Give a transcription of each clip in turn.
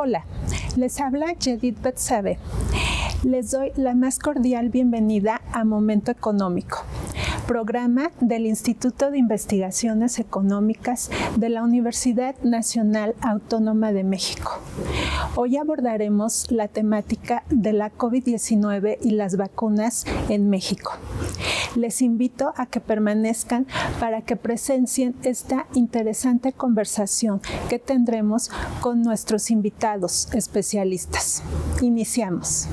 Hola, les habla Yedith Betsabe. Les doy la más cordial bienvenida a Momento Económico, programa del Instituto de Investigaciones Económicas de la Universidad Nacional Autónoma de México. Hoy abordaremos la temática de la COVID-19 y las vacunas en México. Les invito a que permanezcan para que presencien esta interesante conversación que tendremos con nuestros invitados especialistas. Iniciamos.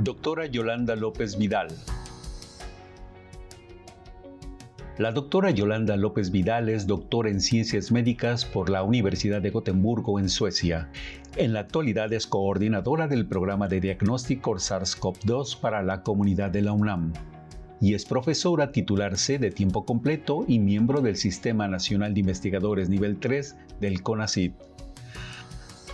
Doctora Yolanda López Vidal. La doctora Yolanda López Vidal es doctora en Ciencias Médicas por la Universidad de Gotemburgo en Suecia. En la actualidad es coordinadora del programa de diagnóstico SARS-CoV-2 para la comunidad de la UNAM y es profesora titular C de tiempo completo y miembro del Sistema Nacional de Investigadores Nivel 3 del CONACYT.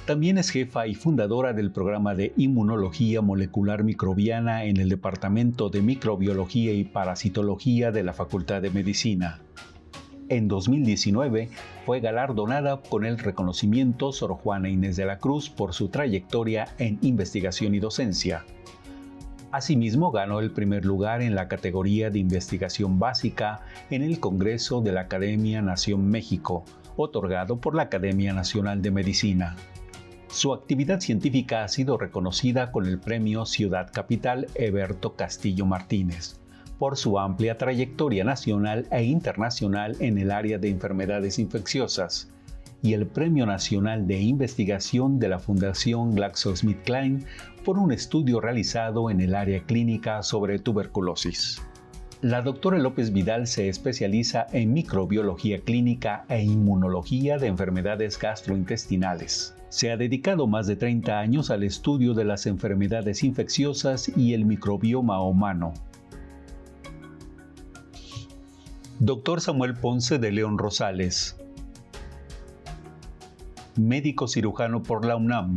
También es jefa y fundadora del programa de Inmunología Molecular Microbiana en el Departamento de Microbiología y Parasitología de la Facultad de Medicina. En 2019 fue galardonada con el reconocimiento Sor Juana Inés de la Cruz por su trayectoria en investigación y docencia. Asimismo, ganó el primer lugar en la categoría de investigación básica en el Congreso de la Academia Nación México, otorgado por la Academia Nacional de Medicina. Su actividad científica ha sido reconocida con el Premio Ciudad Capital Eberto Castillo Martínez por su amplia trayectoria nacional e internacional en el área de enfermedades infecciosas y el Premio Nacional de Investigación de la Fundación GlaxoSmithKline por un estudio realizado en el área clínica sobre tuberculosis. La doctora López Vidal se especializa en microbiología clínica e inmunología de enfermedades gastrointestinales. Se ha dedicado más de 30 años al estudio de las enfermedades infecciosas y el microbioma humano. Dr. Samuel Ponce de León Rosales, médico cirujano por la UNAM,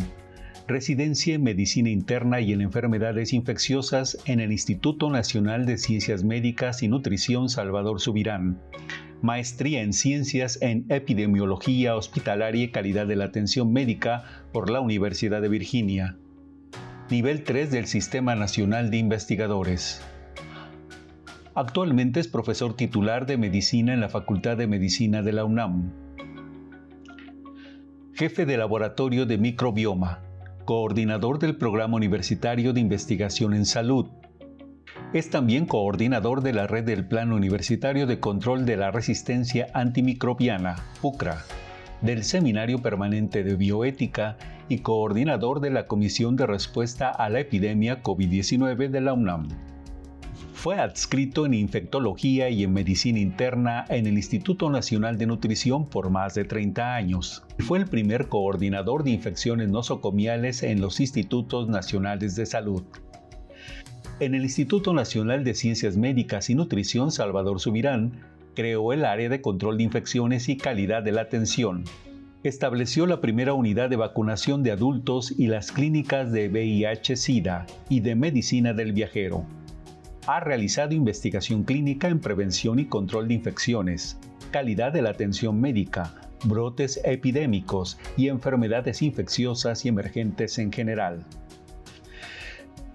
residencia en Medicina Interna y en Enfermedades Infecciosas en el Instituto Nacional de Ciencias Médicas y Nutrición Salvador Subirán, maestría en Ciencias en Epidemiología Hospitalaria y Calidad de la Atención Médica por la Universidad de Virginia, nivel 3 del Sistema Nacional de Investigadores. Actualmente es profesor titular de Medicina en la Facultad de Medicina de la UNAM. Jefe de Laboratorio de Microbioma, coordinador del Programa Universitario de Investigación en Salud. Es también coordinador de la Red del Plan Universitario de Control de la Resistencia Antimicrobiana, PUCRA, del Seminario Permanente de Bioética y coordinador de la Comisión de Respuesta a la Epidemia COVID-19 de la UNAM. Fue adscrito en Infectología y en Medicina Interna en el Instituto Nacional de Nutrición por más de 30 años. Fue el primer coordinador de infecciones nosocomiales en los Institutos Nacionales de Salud. En el Instituto Nacional de Ciencias Médicas y Nutrición Salvador Subirán, creó el área de control de infecciones y calidad de la atención. Estableció la primera unidad de vacunación de adultos y las clínicas de VIH-Sida y de medicina del viajero. Ha realizado investigación clínica en prevención y control de infecciones, calidad de la atención médica, brotes epidémicos y enfermedades infecciosas y emergentes en general.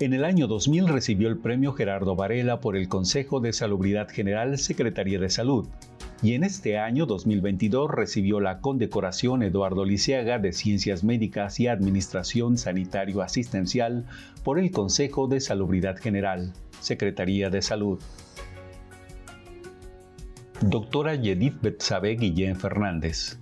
En el año 2000 recibió el Premio Gerardo Varela por el Consejo de Salubridad General, Secretaría de Salud, y en este año 2022 recibió la condecoración Eduardo Lisiaga de Ciencias Médicas y Administración Sanitario Asistencial por el Consejo de Salubridad General, Secretaría de Salud. Doctora Yedith Betsabe Guillén Fernández.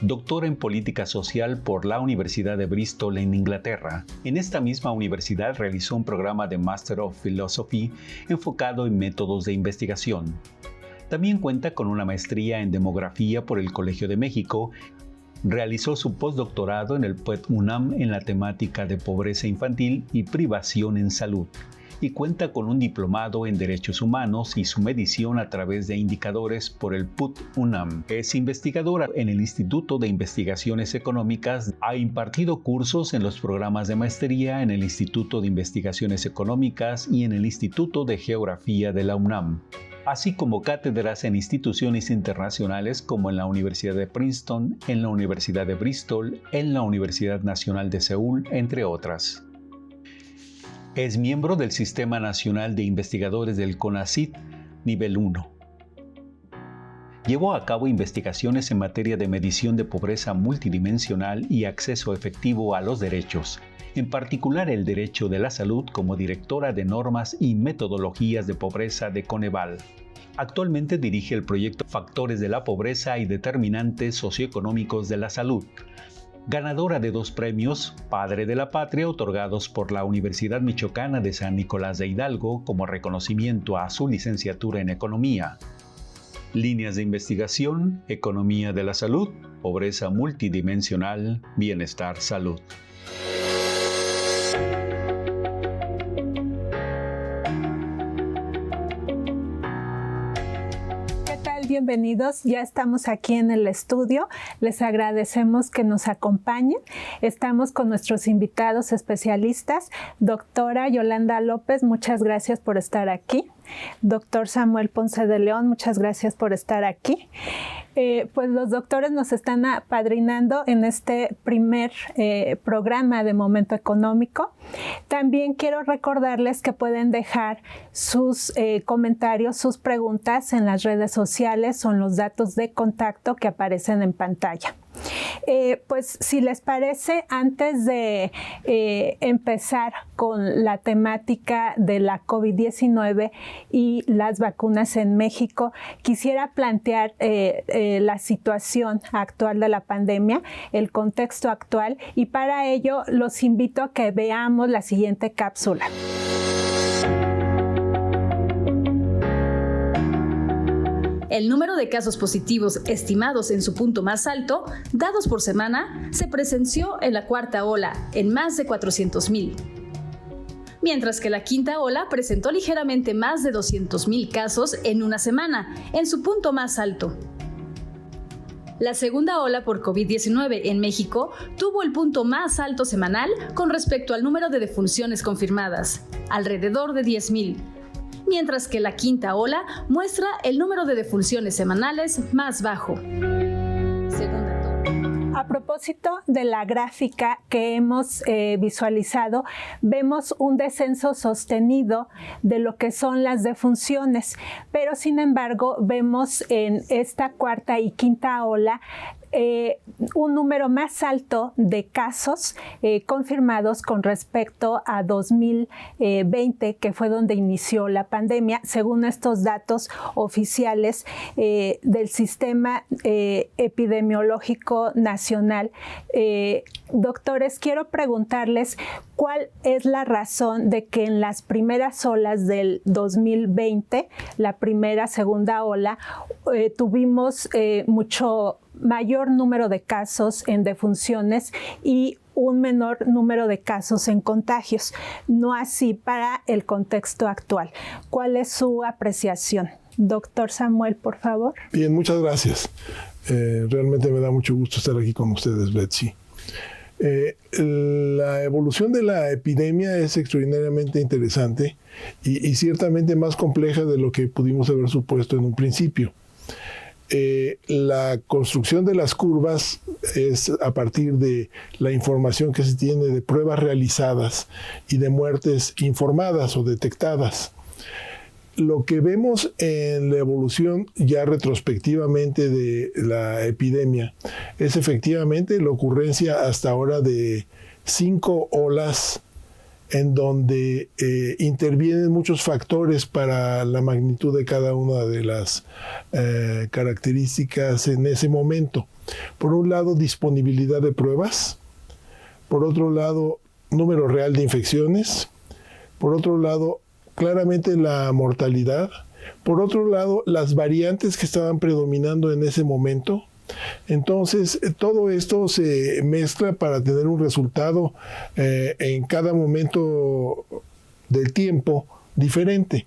Doctora en Política Social por la Universidad de Bristol en Inglaterra. En esta misma universidad realizó un programa de Master of Philosophy enfocado en métodos de investigación. También cuenta con una maestría en Demografía por el Colegio de México Realizó su postdoctorado en el PUET-UNAM en la temática de pobreza infantil y privación en salud, y cuenta con un diplomado en Derechos Humanos y su medición a través de indicadores por el PUT-UNAM. Es investigadora en el Instituto de Investigaciones Económicas. Ha impartido cursos en los programas de maestría en el Instituto de Investigaciones Económicas y en el Instituto de Geografía de la UNAM, así como cátedras en instituciones internacionales como en la Universidad de Princeton, en la Universidad de Bristol, en la Universidad Nacional de Seúl, entre otras. Es miembro del Sistema Nacional de Investigadores del CONACYT, nivel 1. Llevó a cabo investigaciones en materia de medición de pobreza multidimensional y acceso efectivo a los derechos, en particular el derecho de la salud, como directora de normas y metodologías de pobreza de Coneval. Actualmente dirige el proyecto Factores de la Pobreza y Determinantes Socioeconómicos de la Salud, ganadora de 2 premios Padre de la Patria otorgados por la Universidad Michoacana de San Nicolás de Hidalgo como reconocimiento a su licenciatura en Economía. Líneas de investigación: Economía de la Salud, Pobreza Multidimensional, Bienestar, Salud. Bienvenidos, ya estamos aquí en el estudio, les agradecemos que nos acompañen. Estamos con nuestros invitados especialistas. Doctora Yolanda López, muchas gracias por estar aquí. Doctor Samuel Ponce de León, muchas gracias por estar aquí. Pues los doctores nos están apadrinando en este primer programa de Momento Económico. También quiero recordarles que pueden dejar sus comentarios, sus preguntas en las redes sociales o en los datos de contacto que aparecen en pantalla. Pues si les parece, antes de empezar con la temática de la COVID-19 y las vacunas en México, quisiera plantear la situación actual de la pandemia, el contexto actual, y para ello los invito a que veamos la siguiente cápsula. El número de casos positivos estimados en su punto más alto, dados por semana, se presenció en la cuarta ola, en más de 400,000. Mientras que la quinta ola presentó ligeramente más de 200,000 casos en una semana, en su punto más alto. La segunda ola por COVID-19 en México tuvo el punto más alto semanal con respecto al número de defunciones confirmadas, alrededor de 10,000. Mientras que la quinta ola muestra el número de defunciones semanales más bajo. A propósito de la gráfica que hemos visualizado, vemos un descenso sostenido de lo que son las defunciones, pero sin embargo vemos en esta cuarta y quinta ola un número más alto de casos confirmados con respecto a 2020, que fue donde inició la pandemia, según estos datos oficiales del Sistema Epidemiológico Nacional. Doctores, quiero preguntarles cuál es la razón de que en las primeras olas del 2020, la primera, segunda ola, tuvimos mucho mayor número de casos en defunciones y un menor número de casos en contagios, no así para el contexto actual. ¿Cuál es su apreciación? Doctor Samuel, por favor. Bien, muchas gracias. Realmente me da mucho gusto estar aquí con ustedes, Betsy. La evolución de la epidemia es extraordinariamente interesante y ciertamente más compleja de lo que pudimos haber supuesto en un principio. La construcción de las curvas es a partir de la información que se tiene de pruebas realizadas y de muertes informadas o detectadas. Lo que vemos en la evolución ya retrospectivamente de la epidemia es efectivamente la ocurrencia hasta ahora de 5 olas en donde intervienen muchos factores para la magnitud de cada una de las características en ese momento. Por un lado, disponibilidad de pruebas. Por otro lado, número real de infecciones. Por otro lado, claramente la mortalidad. Por otro lado, las variantes que estaban predominando en ese momento. Entonces, todo esto se mezcla para tener un resultado en cada momento del tiempo diferente.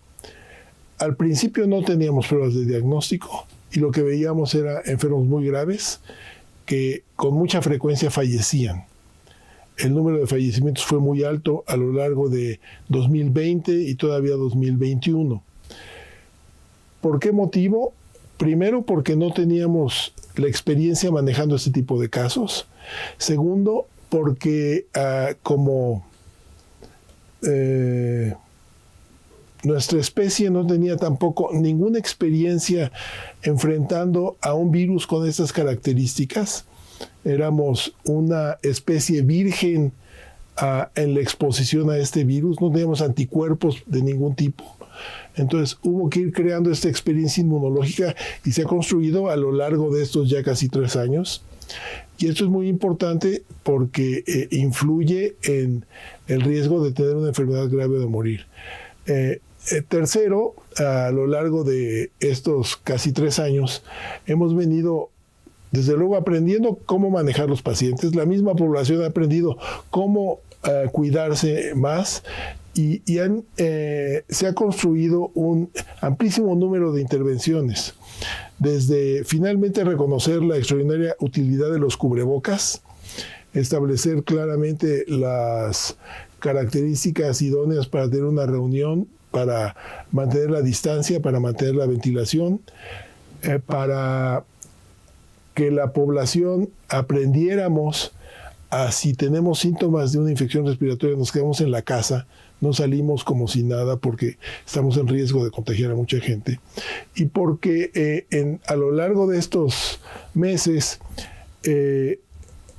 Al principio no teníamos pruebas de diagnóstico y lo que veíamos era enfermos muy graves que con mucha frecuencia fallecían. El número de fallecimientos fue muy alto a lo largo de 2020 y todavía 2021. ¿Por qué motivo? Primero, porque no teníamos la experiencia manejando este tipo de casos. Segundo, porque nuestra especie no tenía tampoco ninguna experiencia enfrentando a un virus con estas características. Éramos una especie virgen en la exposición a este virus, no teníamos anticuerpos de ningún tipo. Entonces hubo que ir creando esta experiencia inmunológica y se ha construido a lo largo de estos ya casi 3 años. Y esto es muy importante porque influye en el riesgo de tener una enfermedad grave o de morir. Tercero, a lo largo de estos casi 3 años, hemos venido desde luego aprendiendo cómo manejar los pacientes. La misma población ha aprendido cómo cuidarse más y se ha construido un amplísimo número de intervenciones. Desde finalmente reconocer la extraordinaria utilidad de los cubrebocas, establecer claramente las características idóneas para tener una reunión, para mantener la distancia, para mantener la ventilación, para que la población aprendiéramos a si tenemos síntomas de una infección respiratoria, nos quedamos en la casa, no salimos como si nada porque estamos en riesgo de contagiar a mucha gente. Y porque a lo largo de estos meses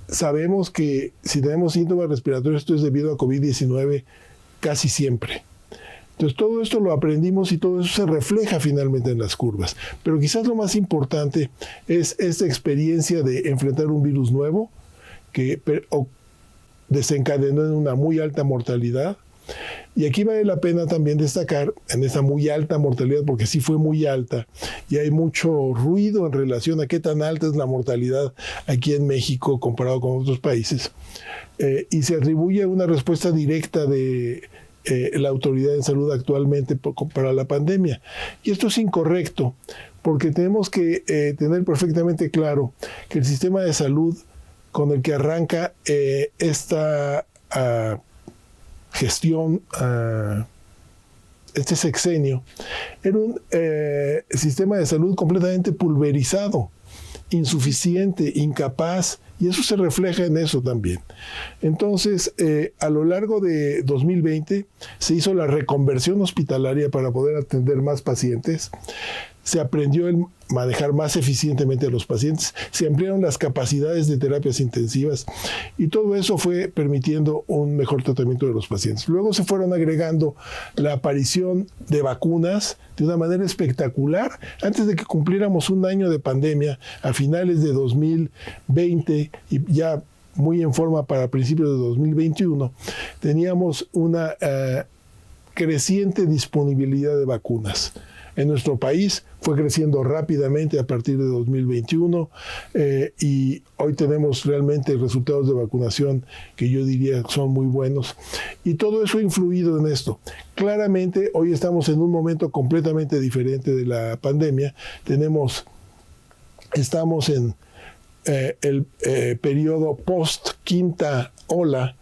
sabemos que si tenemos síntomas respiratorios, esto es debido a COVID-19 casi siempre. Entonces todo esto lo aprendimos y todo eso se refleja finalmente en las curvas. Pero quizás lo más importante es esta experiencia de enfrentar un virus nuevo que desencadenó en una muy alta mortalidad. Y aquí vale la pena también destacar en esa muy alta mortalidad, porque sí fue muy alta, y hay mucho ruido en relación a qué tan alta es la mortalidad aquí en México comparado con otros países. Y se atribuye a una respuesta directa de la autoridad en salud actualmente para la pandemia. Y esto es incorrecto, porque tenemos que tener perfectamente claro que el sistema de salud con el que arranca esta gestión, este sexenio, era un sistema de salud completamente pulverizado, insuficiente, incapaz, y eso se refleja en eso también. Entonces, a lo largo de 2020 se hizo la reconversión hospitalaria para poder atender más pacientes, se aprendió a manejar más eficientemente a los pacientes, se ampliaron las capacidades de terapias intensivas y todo eso fue permitiendo un mejor tratamiento de los pacientes. Luego se fueron agregando la aparición de vacunas de una manera espectacular. Antes de que cumpliéramos un año de pandemia, a finales de 2020 y ya muy en forma para principios de 2021, teníamos una creciente disponibilidad de vacunas. En nuestro país fue creciendo rápidamente a partir de 2021 y hoy tenemos realmente resultados de vacunación que yo diría son muy buenos. Y todo eso ha influido en esto. Claramente hoy estamos en un momento completamente diferente de la pandemia. Estamos en el periodo post-quinta ola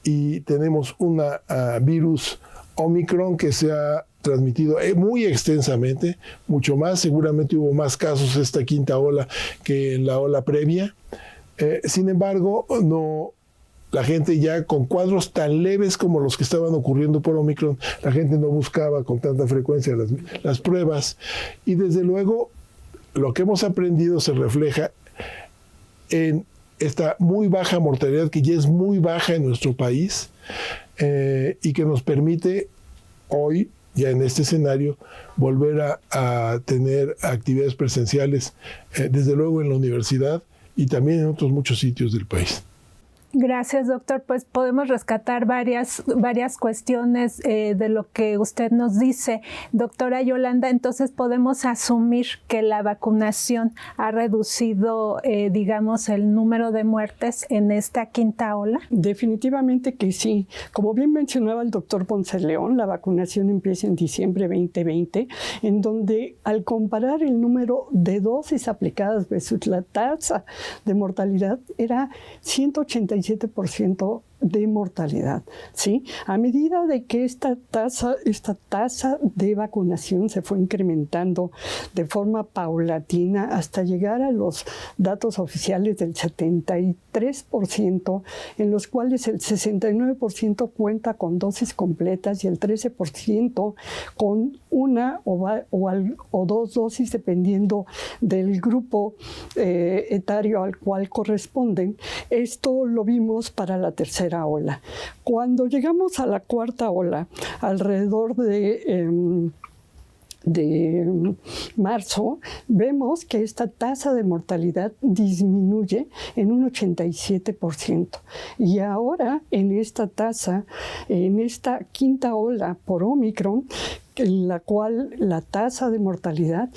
y tenemos una virus Omicron que se ha transmitido muy extensamente, mucho más, seguramente hubo más casos esta quinta ola que en la ola previa. Sin embargo, la gente ya con cuadros tan leves como los que estaban ocurriendo por Omicron, la gente no buscaba con tanta frecuencia las pruebas. Y desde luego, lo que hemos aprendido se refleja en esta muy baja mortalidad, que ya es muy baja en nuestro país, y que nos permite hoy, ya en este escenario, volver a tener actividades presenciales, desde luego en la universidad y también en otros muchos sitios del país. Gracias, doctor. Pues podemos rescatar varias cuestiones de lo que usted nos dice. Doctora Yolanda, entonces podemos asumir que la vacunación ha reducido, digamos, el número de muertes en esta quinta ola. Definitivamente que sí. Como bien mencionaba el doctor Ponce León, la vacunación empieza en diciembre 2020, en donde al comparar el número de dosis aplicadas versus la tasa de mortalidad era 187% de mortalidad, ¿sí? A medida de que esta tasa de vacunación se fue incrementando de forma paulatina hasta llegar a los datos oficiales del 73%, en los cuales el 69% cuenta con dosis completas y el 13% con una o dos dosis, dependiendo del grupo etario al cual corresponden. Esto lo vimos para la tercera ola. Cuando llegamos a la cuarta ola, alrededor de marzo, vemos que esta tasa de mortalidad disminuye en un 87%. Y ahora, en esta quinta ola por Omicron, en la cual la tasa de mortalidad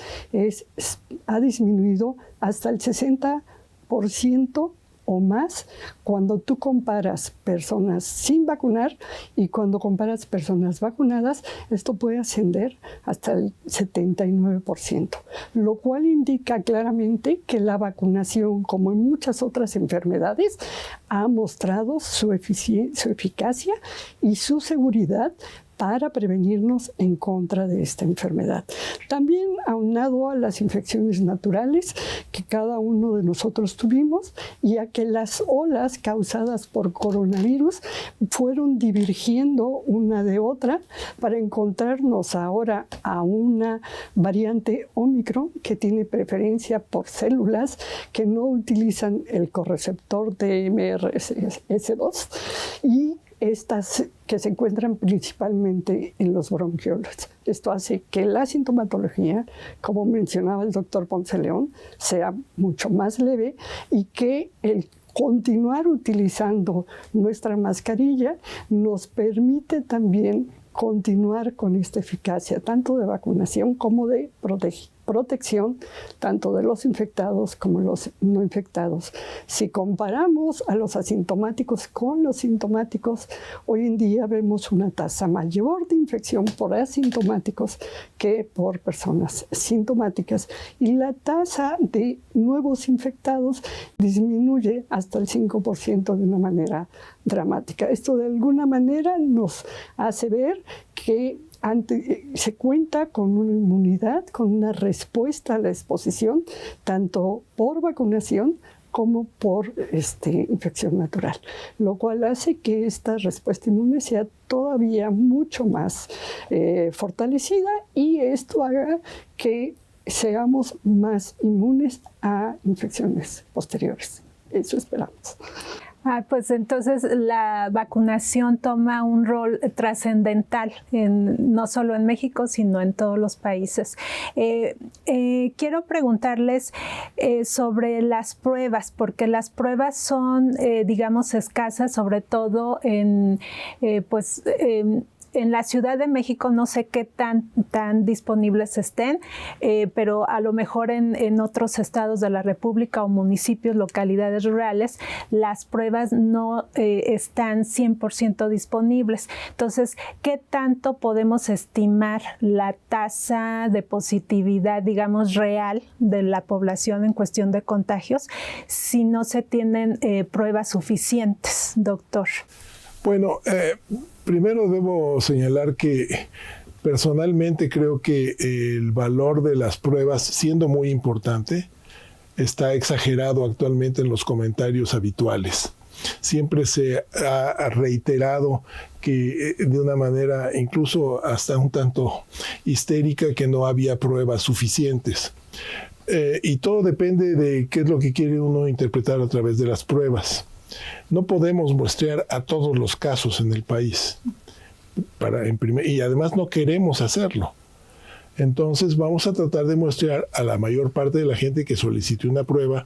ha disminuido hasta el 60% o más cuando tú comparas personas sin vacunar y cuando comparas personas vacunadas. Esto puede ascender hasta el 79%, lo cual indica claramente que la vacunación, como en muchas otras enfermedades, ha mostrado su eficacia y su seguridad para prevenirnos en contra de esta enfermedad. También aunado a las infecciones naturales que cada uno de nosotros tuvimos y a que las olas causadas por coronavirus fueron divergiendo una de otra para encontrarnos ahora a una variante Omicron que tiene preferencia por células que no utilizan el correceptor de MRSA2 y estas que se encuentran principalmente en los bronquiolos. Esto hace que la sintomatología, como mencionaba el doctor Ponce León, sea mucho más leve y que el continuar utilizando nuestra mascarilla nos permite también continuar con esta eficacia, tanto de vacunación como de protección, tanto de los infectados como los no infectados. Si comparamos a los asintomáticos con los sintomáticos, hoy en día vemos una tasa mayor de infección por asintomáticos que por personas sintomáticas, y la tasa de nuevos infectados disminuye hasta el 5% de una manera dramática. Esto de alguna manera nos hace ver que se cuenta con una inmunidad, con una respuesta a la exposición, tanto por vacunación como por infección natural, lo cual hace que esta respuesta inmune sea todavía mucho más fortalecida, y esto haga que seamos más inmunes a infecciones posteriores. Eso esperamos. Pues entonces la vacunación toma un rol trascendental, no solo en México, sino en todos los países. Quiero preguntarles sobre las pruebas, porque las pruebas son, digamos, escasas, sobre todo en la Ciudad de México. No sé qué tan disponibles estén, pero a lo mejor en otros estados de la República o municipios, localidades rurales, las pruebas no están 100% disponibles. Entonces, ¿qué tanto podemos estimar la tasa de positividad, digamos, real de la población en cuestión de contagios si no se tienen pruebas suficientes, doctor? Bueno, primero debo señalar que personalmente creo que el valor de las pruebas, siendo muy importante, está exagerado actualmente en los comentarios habituales. Siempre se ha reiterado que de una manera incluso hasta un tanto histérica, que no había pruebas suficientes. Y todo depende de qué es lo que quiere uno interpretar a través de las pruebas. No podemos muestrear a todos los casos en el país, y además no queremos hacerlo. Entonces vamos a tratar de muestrear a la mayor parte de la gente que solicite una prueba,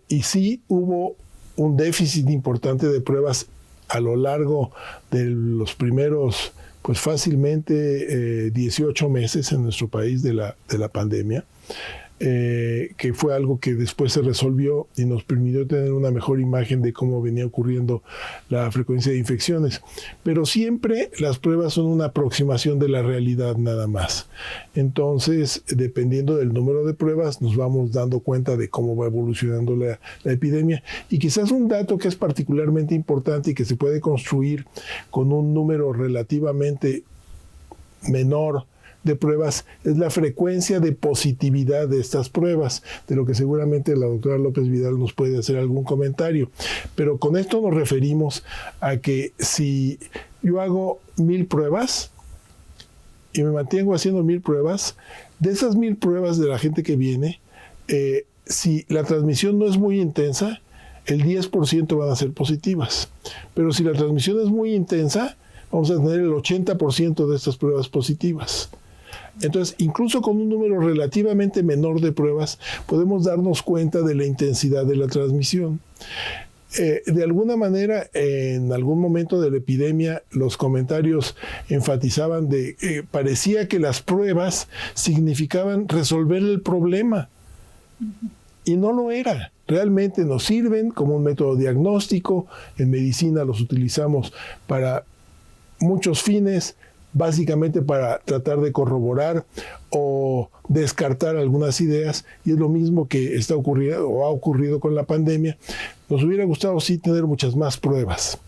y sí hubo un déficit importante de pruebas a lo largo de los primeros, pues fácilmente 18 meses en nuestro país de la pandemia, que fue algo que después se resolvió y nos permitió tener una mejor imagen de cómo venía ocurriendo la frecuencia de infecciones. Pero siempre las pruebas son una aproximación de la realidad nada más. Entonces, dependiendo del número de pruebas, nos vamos dando cuenta de cómo va evolucionando la epidemia. Y quizás un dato que es particularmente importante y que se puede construir con un número relativamente menor de pruebas es la frecuencia de positividad de estas pruebas, de lo que seguramente la doctora López Vidal nos puede hacer algún comentario. Pero con esto nos referimos a que si yo hago 1000 pruebas y me mantengo haciendo 1000 pruebas, de esas 1000 pruebas de la gente que viene, si la transmisión no es muy intensa, el 10% van a ser positivas. Pero si la transmisión es muy intensa, vamos a tener el 80% de estas pruebas positivas. Entonces, incluso con un número relativamente menor de pruebas, podemos darnos cuenta de la intensidad de la transmisión. De alguna manera, en algún momento de la epidemia, los comentarios enfatizaban de parecía que las pruebas significaban resolver el problema. Y no lo era. Realmente nos sirven como un método diagnóstico. En medicina los utilizamos para muchos fines, básicamente para tratar de corroborar o descartar algunas ideas, y es lo mismo que está ocurriendo o ha ocurrido con la pandemia. Nos hubiera gustado sí tener muchas más pruebas.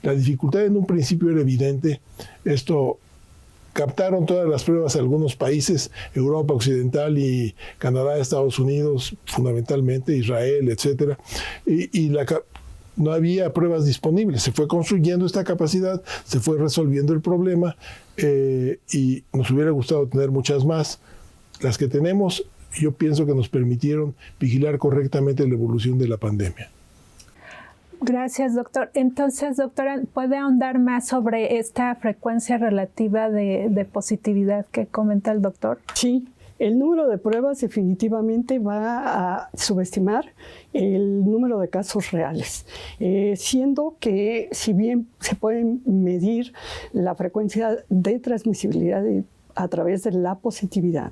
La dificultad en un principio era evidente. Esto captaron todas las pruebas algunos países, Europa Occidental y Canadá, Estados Unidos, fundamentalmente Israel, etcétera, no había pruebas disponibles. Se fue construyendo esta capacidad, se fue resolviendo el problema y nos hubiera gustado tener muchas más. Las que tenemos, yo pienso que nos permitieron vigilar correctamente la evolución de la pandemia. Gracias, doctor. Entonces, doctora, ¿puede ahondar más sobre esta frecuencia relativa de positividad que comenta el doctor? Sí. El número de pruebas definitivamente va a subestimar el número de casos reales, siendo que si bien se puede medir la frecuencia de transmisibilidad a través de la positividad,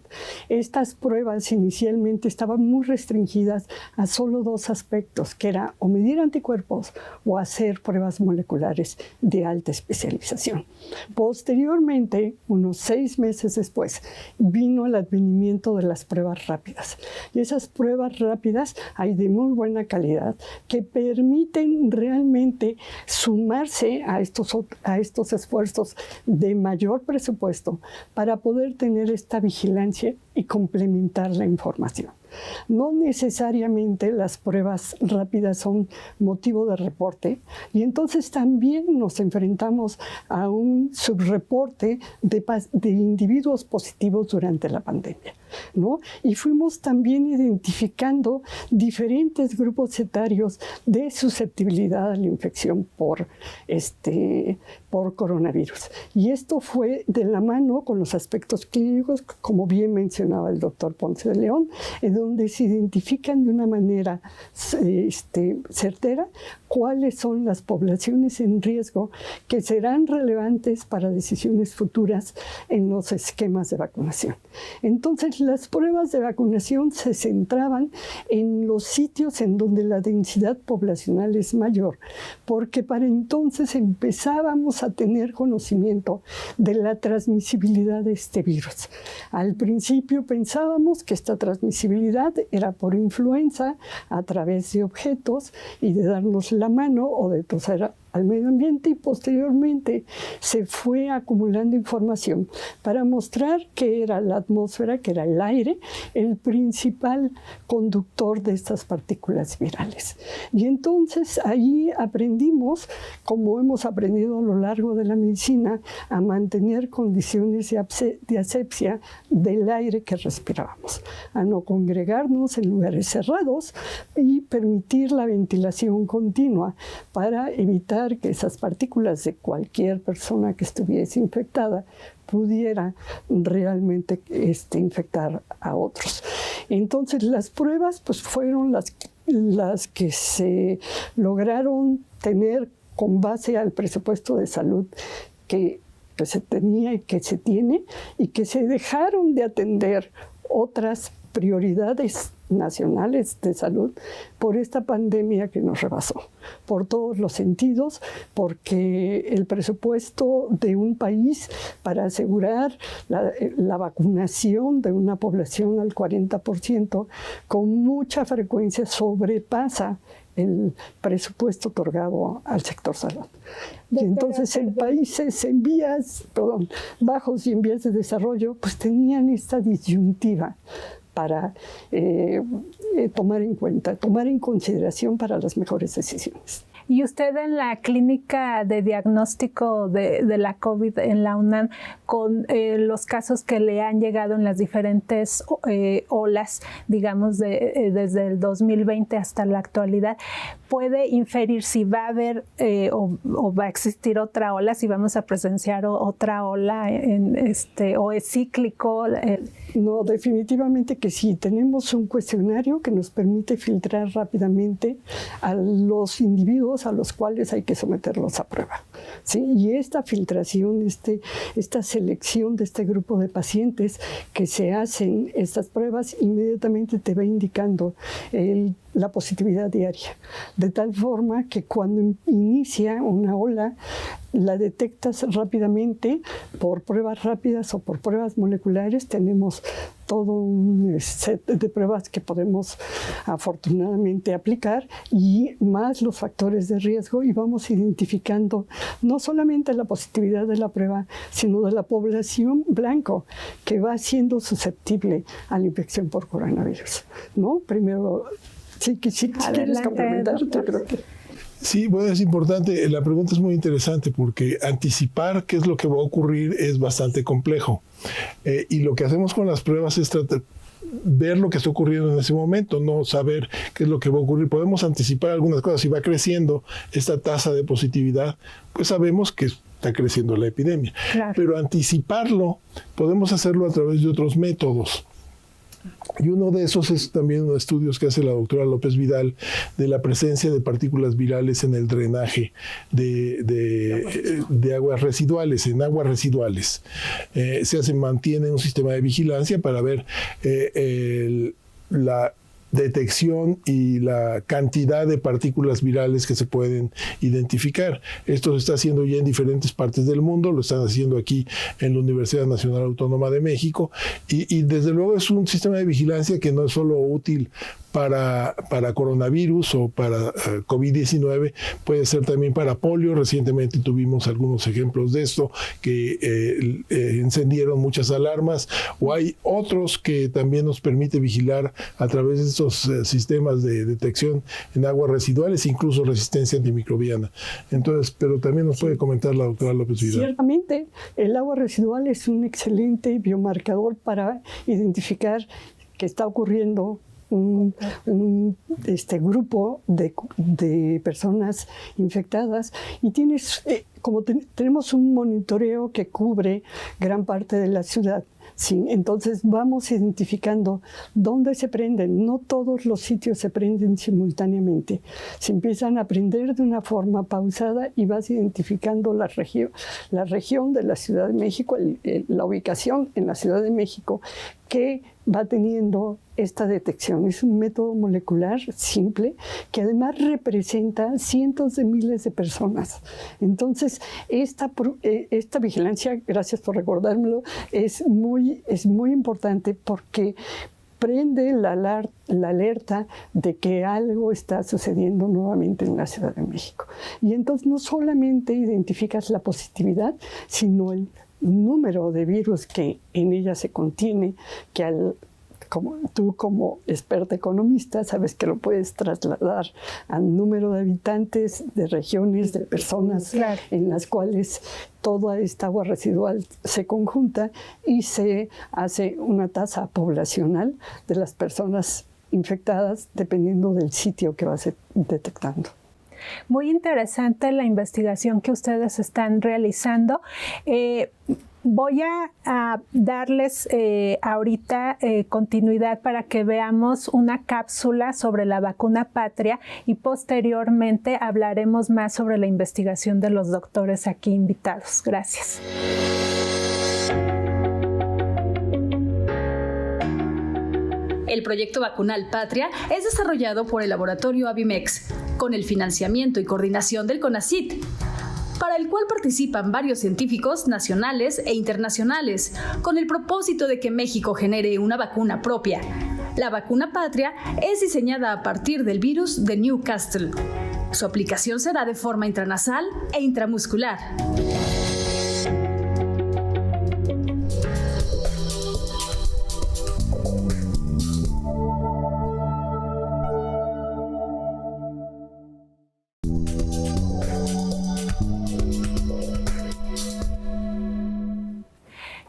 estas pruebas inicialmente estaban muy restringidas a solo dos aspectos, que era o medir anticuerpos o hacer pruebas moleculares de alta especialización. Posteriormente, unos 6 meses después, vino el advenimiento de las pruebas rápidas. Y esas pruebas rápidas hay de muy buena calidad que permiten realmente sumarse a estos esfuerzos de mayor presupuesto para poder tener esta vigilancia y complementar la información. No necesariamente las pruebas rápidas son motivo de reporte, y entonces también nos enfrentamos a un subreporte de individuos positivos durante la pandemia, ¿no? Y fuimos también identificando diferentes grupos etarios de susceptibilidad a la infección por coronavirus. Y esto fue de la mano con los aspectos clínicos, como bien mencionaba el doctor Ponce de León, en donde se identifican de una manera certera cuáles son las poblaciones en riesgo que serán relevantes para decisiones futuras en los esquemas de vacunación. Entonces, las pruebas de vacunación se centraban en los sitios en donde la densidad poblacional es mayor, porque para entonces empezábamos a tener conocimiento de la transmisibilidad de este virus. Al principio pensábamos que esta transmisibilidad era por influenza a través de objetos y de darnos la mano o de toser al medio ambiente, y posteriormente se fue acumulando información para mostrar que era la atmósfera, que era el aire, el principal conductor de estas partículas virales. Y entonces ahí aprendimos, como hemos aprendido a lo largo de la medicina, a mantener condiciones de asepsia del aire que respirábamos, a no congregarnos en lugares cerrados y permitir la ventilación continua para evitar evitar que esas partículas de cualquier persona que estuviese infectada pudiera realmente infectar a otros. Entonces las pruebas pues, fueron las que se lograron tener con base al presupuesto de salud que se tenía y que se tiene, y que se dejaron de atender otras prioridades nacionales de salud por esta pandemia que nos rebasó, por todos los sentidos, porque el presupuesto de un país para asegurar la vacunación de una población al 40% con mucha frecuencia sobrepasa el presupuesto otorgado al sector salud. Y entonces en países bajos y en vías de desarrollo, pues tenían esta disyuntiva para tomar en cuenta, tomar en consideración para las mejores decisiones. Y usted en la clínica de diagnóstico de la COVID en la UNAM, con los casos que le han llegado en las diferentes olas, digamos, desde el 2020 hasta la actualidad, ¿puede inferir si va a haber o va a existir otra ola, si vamos a presenciar otra ola o es cíclico? No, definitivamente que sí. Tenemos un cuestionario que nos permite filtrar rápidamente a los individuos a los cuales hay que someterlos a prueba, ¿sí? Y esta filtración, esta selección de este grupo de pacientes que se hacen estas pruebas, inmediatamente te va indicando la positividad diaria, de tal forma que cuando inicia una ola, la detectas rápidamente por pruebas rápidas o por pruebas moleculares. Tenemos todo un set de pruebas que podemos afortunadamente aplicar, y más los factores de riesgo, y vamos identificando no solamente la positividad de la prueba, sino de la población blanco que va siendo susceptible a la infección por coronavirus, ¿no? Primero, sí, si quieres complementar, yo creo que... Sí, bueno, es importante. La pregunta es muy interesante porque anticipar qué es lo que va a ocurrir es bastante complejo. Y lo que hacemos con las pruebas es ver lo que está ocurriendo en ese momento, no saber qué es lo que va a ocurrir. Podemos anticipar algunas cosas. Si va creciendo esta tasa de positividad, pues sabemos que está creciendo la epidemia. Claro. Pero anticiparlo, podemos hacerlo a través de otros métodos. Y uno de esos es también unos estudios que hace la doctora López Vidal de la presencia de partículas virales en el drenaje de aguas residuales, en aguas residuales. Mantiene un sistema de vigilancia para ver la detección y la cantidad de partículas virales que se pueden identificar. Esto se está haciendo ya en diferentes partes del mundo, lo están haciendo aquí en la Universidad Nacional Autónoma de México, y desde luego es un sistema de vigilancia que no es solo útil para coronavirus o para COVID-19, puede ser también para polio. Recientemente tuvimos algunos ejemplos de esto que encendieron muchas alarmas, o hay otros que también nos permite vigilar a través de estos sistemas de detección en aguas residuales, incluso resistencia antimicrobiana. Entonces, pero también nos puede comentar la doctora López Vidal. Ciertamente, el agua residual es un excelente biomarcador para identificar que está ocurriendo un grupo de personas infectadas, y tenemos un monitoreo que cubre gran parte de la ciudad. Sí, entonces vamos identificando dónde se prenden. No todos los sitios se prenden simultáneamente. Se empiezan a prender de una forma pausada y vas identificando la región de la Ciudad de México, la ubicación en la Ciudad de México que va teniendo esta detección. Es un método molecular simple que además representa cientos de miles de personas. Entonces, esta vigilancia, gracias por recordármelo, es muy importante porque prende la alerta de que algo está sucediendo nuevamente en la Ciudad de México. Y entonces no solamente identificas la positividad, sino el número de virus que en ella se contiene, que tú como experta economista sabes que lo puedes trasladar al número de habitantes, de regiones, de personas, claro, en las cuales toda esta agua residual se conjunta y se hace una tasa poblacional de las personas infectadas dependiendo del sitio que vas detectando. Muy interesante la investigación que ustedes están realizando. Voy a darles ahorita continuidad para que veamos una cápsula sobre la vacuna patria y posteriormente hablaremos más sobre la investigación de los doctores aquí invitados. Gracias. El proyecto vacunal Patria es desarrollado por el laboratorio Abimex, con el financiamiento y coordinación del CONACYT, para el cual participan varios científicos nacionales e internacionales, con el propósito de que México genere una vacuna propia. La vacuna Patria es diseñada a partir del virus de Newcastle. Su aplicación será de forma intranasal e intramuscular.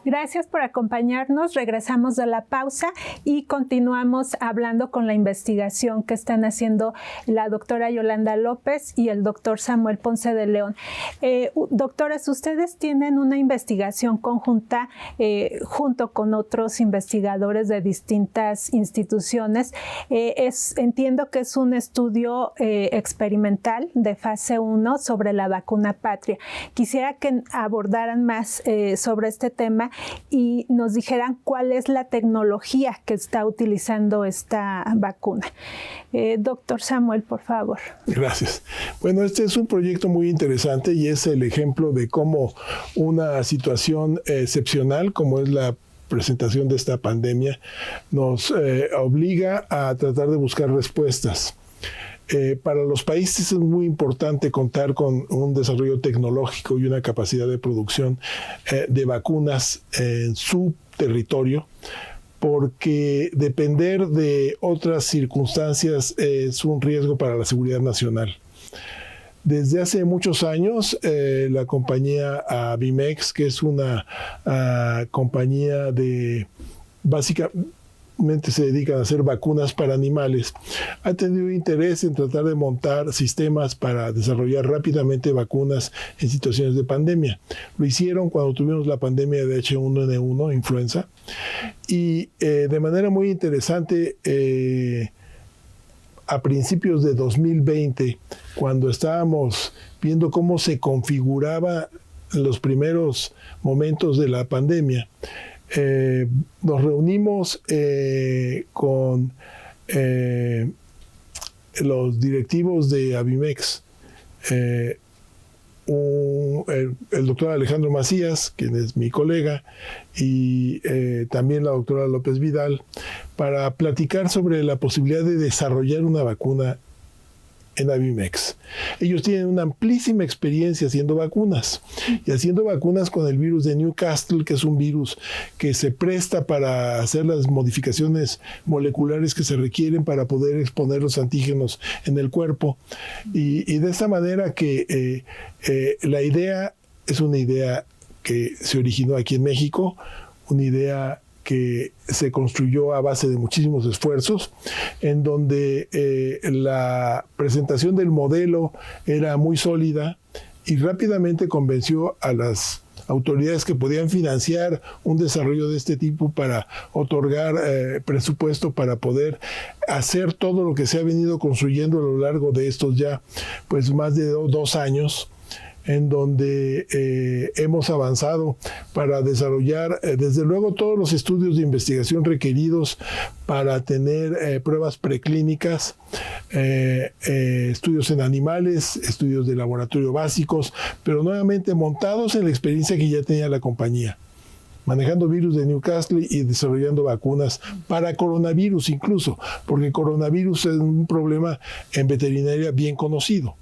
Gracias por acompañarnos. Regresamos de la pausa y continuamos hablando con la investigación que están haciendo la doctora Yolanda López y el doctor Samuel Ponce de León. Doctores, ustedes tienen una investigación conjunta junto con otros investigadores de distintas instituciones. Entiendo que es un estudio experimental de fase 1 sobre la vacuna Patria. Quisiera que abordaran más sobre este tema y nos dijeran cuál es la tecnología que está utilizando esta vacuna. Doctor Samuel, por favor. Gracias. Bueno, este es un proyecto muy interesante y es el ejemplo de cómo una situación excepcional, como es la presentación de esta pandemia, nos obliga a tratar de buscar respuestas. Para los países es muy importante contar con un desarrollo tecnológico y una capacidad de producción de vacunas en su territorio, porque depender de otras circunstancias es un riesgo para la seguridad nacional. Desde hace muchos años, la compañía Abimex, que es una compañía de básicamente se dedican a hacer vacunas para animales, ha tenido interés en tratar de montar sistemas para desarrollar rápidamente vacunas en situaciones de pandemia. Lo hicieron cuando tuvimos la pandemia de H1N1, influenza, y de manera muy interesante, a principios de 2020, cuando estábamos viendo cómo se configuraba en los primeros momentos de la pandemia, nos reunimos con los directivos de Abimex, el doctor Alejandro Macías, quien es mi colega, y también la doctora López Vidal, para platicar sobre la posibilidad de desarrollar una vacuna en Abimex. Ellos tienen una amplísima experiencia haciendo vacunas y haciendo vacunas con el virus de Newcastle, que es un virus que se presta para hacer las modificaciones moleculares que se requieren para poder exponer los antígenos en el cuerpo. Y de esta manera que la idea es una idea que se originó aquí en México, una idea que se construyó a base de muchísimos esfuerzos, en donde la presentación del modelo era muy sólida y rápidamente convenció a las autoridades que podían financiar un desarrollo de este tipo para otorgar presupuesto para poder hacer todo lo que se ha venido construyendo a lo largo de estos ya pues más de 2 años, en donde hemos avanzado para desarrollar, desde luego, todos los estudios de investigación requeridos para tener pruebas preclínicas, estudios en animales, estudios de laboratorio básicos, pero nuevamente montados en la experiencia que ya tenía la compañía, manejando virus de Newcastle y desarrollando vacunas para coronavirus incluso, porque coronavirus es un problema en veterinaria bien conocido.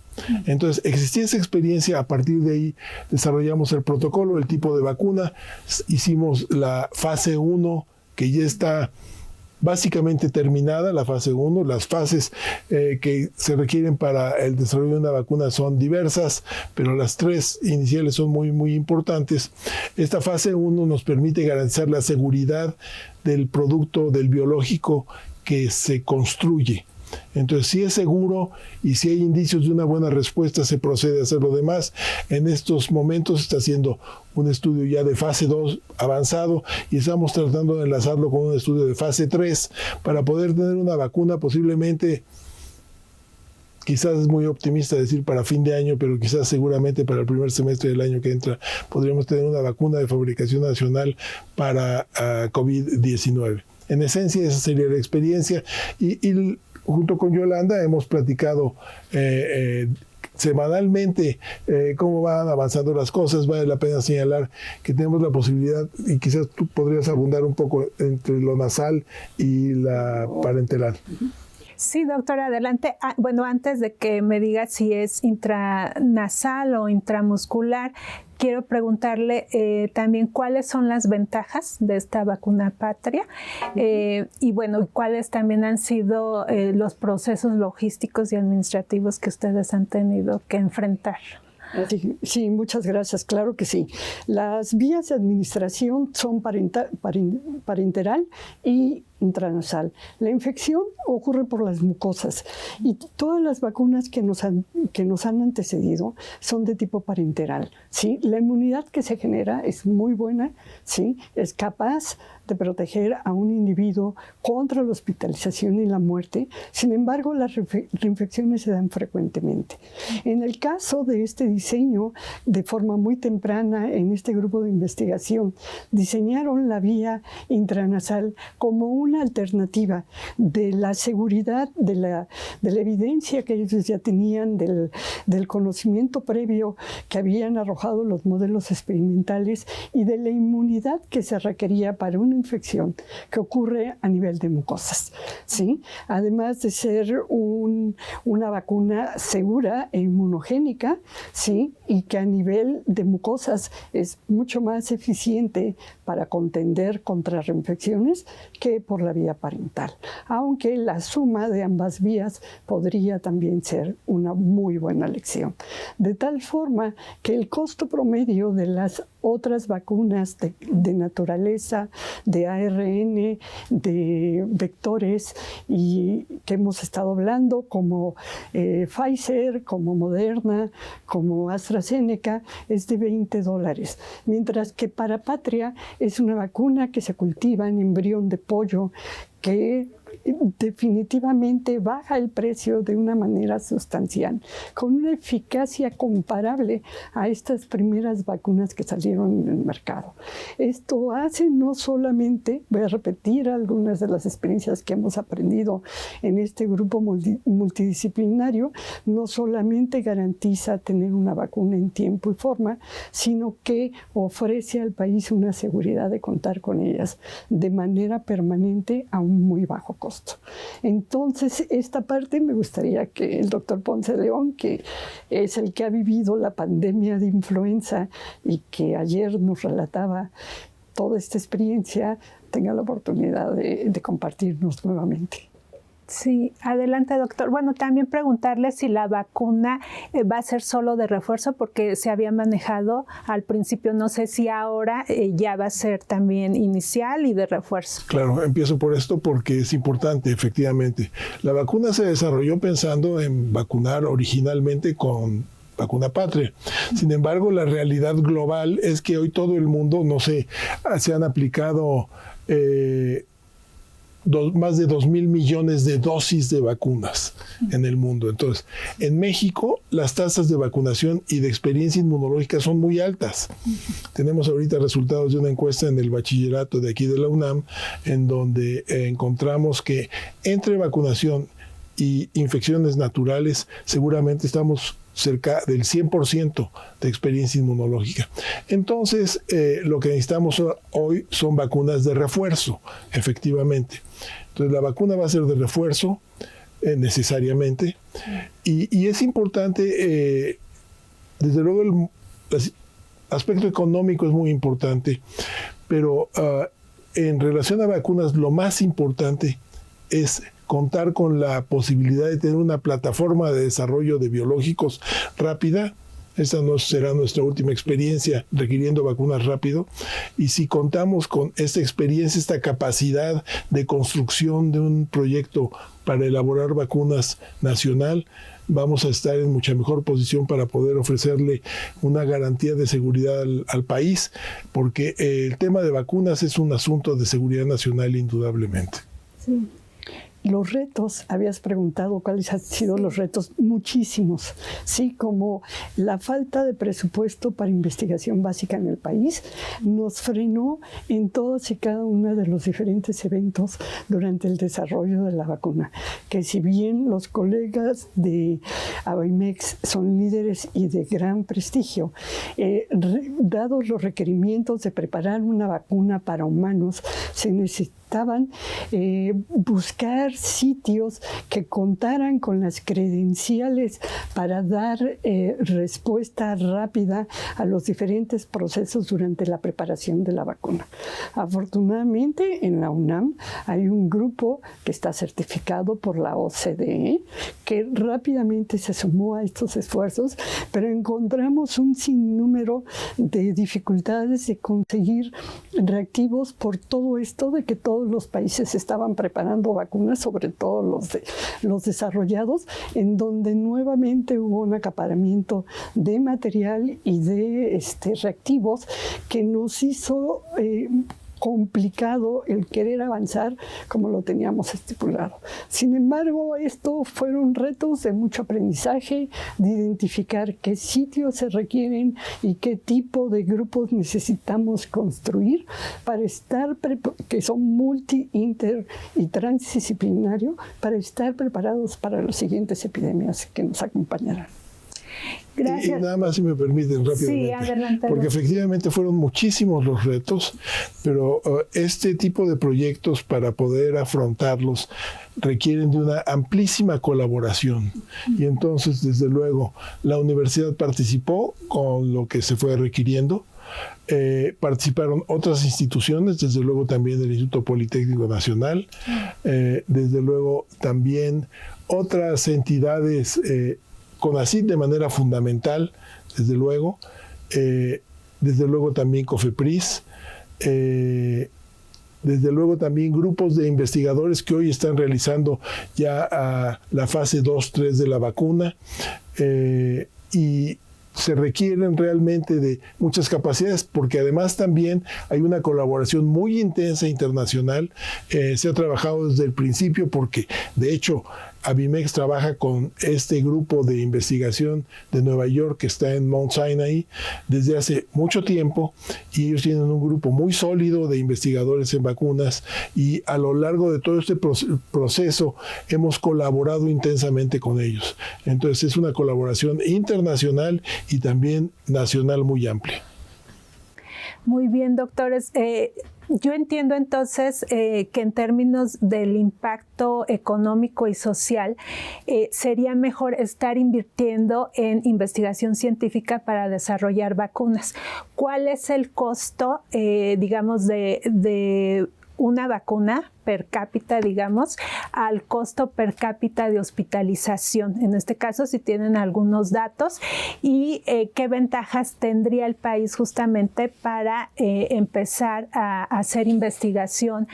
Entonces, existía esa experiencia, a partir de ahí desarrollamos el protocolo, el tipo de vacuna, hicimos la fase 1, que ya está básicamente terminada, la fase 1. Las fases que se requieren para el desarrollo de una vacuna son diversas, pero las 3 iniciales son muy, muy importantes. Esta fase 1 nos permite garantizar la seguridad del producto, del biológico que se construye. Entonces, si es seguro y si hay indicios de una buena respuesta, se procede a hacer lo demás. En estos momentos se está haciendo un estudio ya de fase 2 avanzado y estamos tratando de enlazarlo con un estudio de fase 3 para poder tener una vacuna posiblemente, quizás es muy optimista decir para fin de año, pero quizás seguramente para el primer semestre del año que entra podríamos tener una vacuna de fabricación nacional para COVID-19. En esencia, esa sería la experiencia y junto con Yolanda hemos platicado semanalmente cómo van avanzando las cosas. Vale la pena señalar que tenemos la posibilidad, y quizás tú podrías abundar un poco entre lo nasal y la parenteral. Sí, doctora, adelante. Bueno, antes de que me diga si es intranasal o intramuscular, quiero preguntarle también cuáles son las ventajas de esta vacuna Patria y bueno, cuáles también han sido los procesos logísticos y administrativos que ustedes han tenido que enfrentar. Sí, muchas gracias, claro que sí. Las vías de administración son parenteral y intranasal. La infección ocurre por las mucosas y todas las vacunas que nos han antecedido son de tipo parenteral, ¿sí? La inmunidad que se genera es muy buena, ¿sí? Es capaz de proteger a un individuo contra la hospitalización y la muerte. Sin embargo, las reinfecciones se dan frecuentemente. En el caso de este diseño, de forma muy temprana en este grupo de investigación, diseñaron la vía intranasal como una alternativa de la seguridad, de la evidencia que ellos ya tenían, del conocimiento previo que habían arrojado los modelos experimentales y de la inmunidad que se requería para una infección que ocurre a nivel de mucosas, ¿sí? Además de ser una vacuna segura e inmunogénica, ¿sí? Y que a nivel de mucosas es mucho más eficiente para contender contra reinfecciones que por la vía parental, aunque la suma de ambas vías podría también ser una muy buena elección. De tal forma que el costo promedio de las otras vacunas de naturaleza, de ARN, de vectores y que hemos estado hablando, como Pfizer, como Moderna, como AstraZeneca, es de $20, mientras que para Patria es una vacuna que se cultiva en embrión de pollo que definitivamente baja el precio de una manera sustancial, con una eficacia comparable a estas primeras vacunas que salieron en el mercado. Esto hace no solamente, voy a repetir algunas de las experiencias que hemos aprendido en este grupo multidisciplinario, no solamente garantiza tener una vacuna en tiempo y forma, sino que ofrece al país una seguridad de contar con ellas de manera permanente a un muy bajo costo. Entonces, esta parte me gustaría que el doctor Ponce de León, que es el que ha vivido la pandemia de influenza y que ayer nos relataba toda esta experiencia, tenga la oportunidad de compartirnos nuevamente. Sí, adelante, doctor. Bueno, también preguntarle si la vacuna va a ser solo de refuerzo, porque se había manejado al principio, no sé si ahora ya va a ser también inicial y de refuerzo. Claro, empiezo por esto porque es importante, efectivamente. La vacuna se desarrolló pensando en vacunar originalmente con vacuna Patria. Sin embargo, la realidad global es que hoy todo el mundo, no sé, se han aplicado más de 2,000 millones de dosis de vacunas en el mundo. Entonces, en México, las tasas de vacunación y de experiencia inmunológica son muy altas. Tenemos ahorita resultados de una encuesta en el bachillerato de aquí de la UNAM, en donde encontramos que entre vacunación y infecciones naturales, seguramente estamos cerca del 100% de experiencia inmunológica. Entonces, lo que necesitamos hoy son vacunas de refuerzo, efectivamente. Entonces, la vacuna va a ser de refuerzo, necesariamente, y es importante, desde luego, el aspecto económico es muy importante, pero en relación a vacunas, lo más importante es contar con la posibilidad de tener una plataforma de desarrollo de biológicos rápida, esta no será nuestra última experiencia requiriendo vacunas rápido, y si contamos con esta experiencia, esta capacidad de construcción de un proyecto para elaborar vacunas nacional, vamos a estar en mucha mejor posición para poder ofrecerle una garantía de seguridad al país, porque el tema de vacunas es un asunto de seguridad nacional indudablemente. Sí. Los retos, habías preguntado cuáles han sido los retos, muchísimos, sí, como la falta de presupuesto para investigación básica en el país nos frenó en todos y cada uno de los diferentes eventos durante el desarrollo de la vacuna, que si bien los colegas de Abimex son líderes y de gran prestigio, dados los requerimientos de preparar una vacuna para humanos, se necesitaban buscar sitios que contaran con las credenciales para dar respuesta rápida a los diferentes procesos durante la preparación de la vacuna. Afortunadamente, en la UNAM hay un grupo que está certificado por la OCDE que rápidamente se sumó a estos esfuerzos, pero encontramos un sinnúmero de dificultades de conseguir reactivos por todo esto de que todos los países estaban preparando vacunas, sobre todo los desarrollados, en donde nuevamente hubo un acaparamiento de material y de reactivos que nos hizo complicado el querer avanzar como lo teníamos estipulado. Sin embargo, estos fueron retos de mucho aprendizaje, de identificar qué sitios se requieren y qué tipo de grupos necesitamos construir para estar, que son multi, inter y transdisciplinario, para estar preparados para las siguientes epidemias que nos acompañarán. Gracias. Y nada más, si me permiten rápidamente, sí, adelante, porque efectivamente fueron muchísimos los retos, pero este tipo de proyectos, para poder afrontarlos, requieren de una amplísima colaboración. Y entonces, desde luego, la universidad participó con lo que se fue requiriendo. Participaron otras instituciones, desde luego también el Instituto Politécnico Nacional, desde luego también otras entidades, CONACYT de manera fundamental, desde luego también COFEPRIS, desde luego también grupos de investigadores que hoy están realizando ya la fase 2-3 de la vacuna, y se requieren realmente de muchas capacidades, porque además también hay una colaboración muy intensa internacional. Se ha trabajado desde el principio, porque de hecho Abimex trabaja con este grupo de investigación de Nueva York que está en Mount Sinai desde hace mucho tiempo, y ellos tienen un grupo muy sólido de investigadores en vacunas, y a lo largo de todo este proceso hemos colaborado intensamente con ellos. Entonces es una colaboración internacional y también nacional muy amplia. Muy bien, doctores. Yo entiendo entonces que en términos del impacto económico y social sería mejor estar invirtiendo en investigación científica para desarrollar vacunas. ¿Cuál es el costo, digamos, de una vacuna per cápita, digamos, al costo per cápita de hospitalización? En este caso, si tienen algunos datos, y qué ventajas tendría el país justamente para empezar a hacer investigación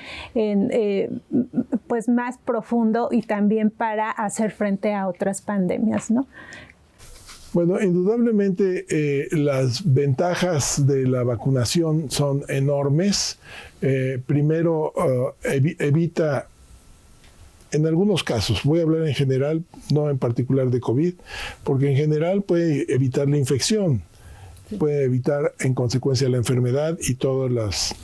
pues más profundo, y también para hacer frente a otras pandemias, ¿no? Bueno, indudablemente las ventajas de la vacunación son enormes. Primero, evita, en algunos casos, voy a hablar en general, no en particular de COVID, porque en general puede evitar la infección, puede evitar en consecuencia la enfermedad y todas las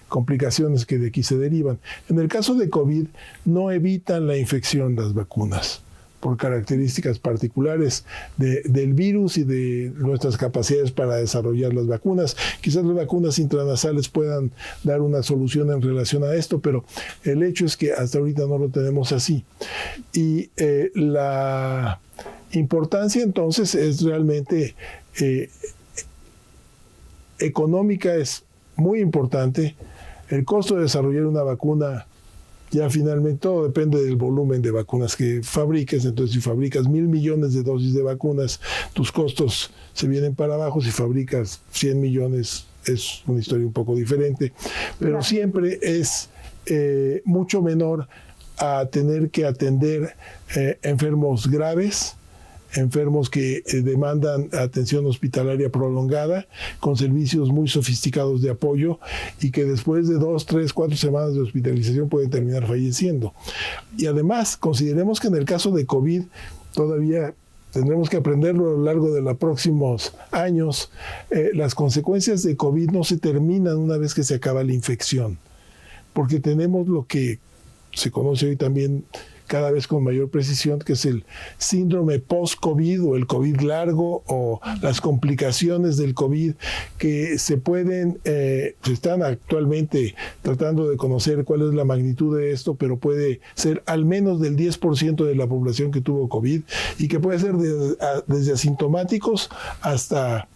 complicaciones que de aquí se derivan. En el caso de COVID, no evitan la infección las vacunas, por características particulares del virus y de nuestras capacidades para desarrollar las vacunas. Quizás las vacunas intranasales puedan dar una solución en relación a esto, pero el hecho es que hasta ahorita no lo tenemos así. Y la importancia entonces es realmente económica, es muy importante. El costo de desarrollar una vacuna ya finalmente todo depende del volumen de vacunas que fabriques. Entonces, si fabricas 1,000 millones de dosis de vacunas, tus costos se vienen para abajo. Si fabricas 100 millones, es una historia un poco diferente, pero siempre es mucho menor a tener que atender enfermos graves, enfermos que demandan atención hospitalaria prolongada, con servicios muy sofisticados de apoyo y que después de 2, 3, 4 semanas de hospitalización pueden terminar falleciendo. Y además, consideremos que en el caso de COVID todavía tendremos que aprenderlo a lo largo de los próximos años. Las consecuencias de COVID no se terminan una vez que se acaba la infección, porque tenemos lo que se conoce hoy también cada vez con mayor precisión, que es el síndrome post-COVID o el COVID largo o las complicaciones del COVID que se están actualmente tratando de conocer cuál es la magnitud de esto, pero puede ser al menos del 10% de la población que tuvo COVID y que puede ser desde asintomáticos hasta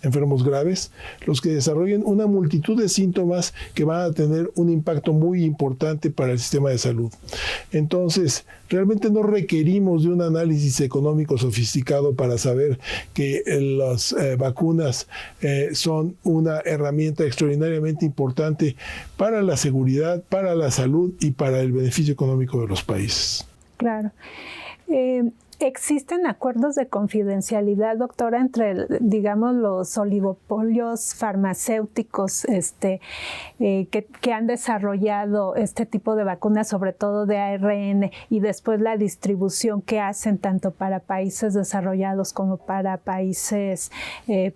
enfermos graves, los que desarrollen una multitud de síntomas que van a tener un impacto muy importante para el sistema de salud. Entonces, realmente no requerimos de un análisis económico sofisticado para saber que las vacunas son una herramienta extraordinariamente importante para la seguridad, para la salud y para el beneficio económico de los países. Claro. ¿Existen acuerdos de confidencialidad, doctora, entre, digamos, los oligopolios farmacéuticos que han desarrollado este tipo de vacunas, sobre todo de ARN, y después la distribución que hacen tanto para países desarrollados como para países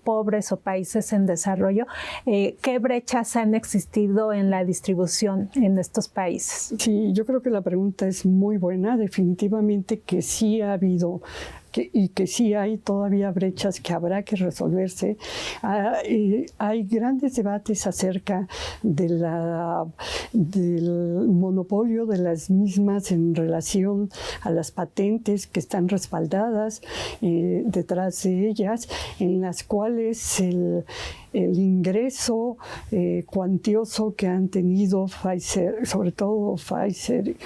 pobres o países en desarrollo? ¿Qué brechas han existido en la distribución en estos países? Sí, yo creo que la pregunta es muy buena. Definitivamente que sí ha habido y que sí hay todavía brechas que habrá que resolverse. Hay grandes debates acerca del monopolio de las mismas en relación a las patentes que están respaldadas detrás de ellas, en las cuales el ingreso cuantioso que han tenido Pfizer, sobre todo Pfizer,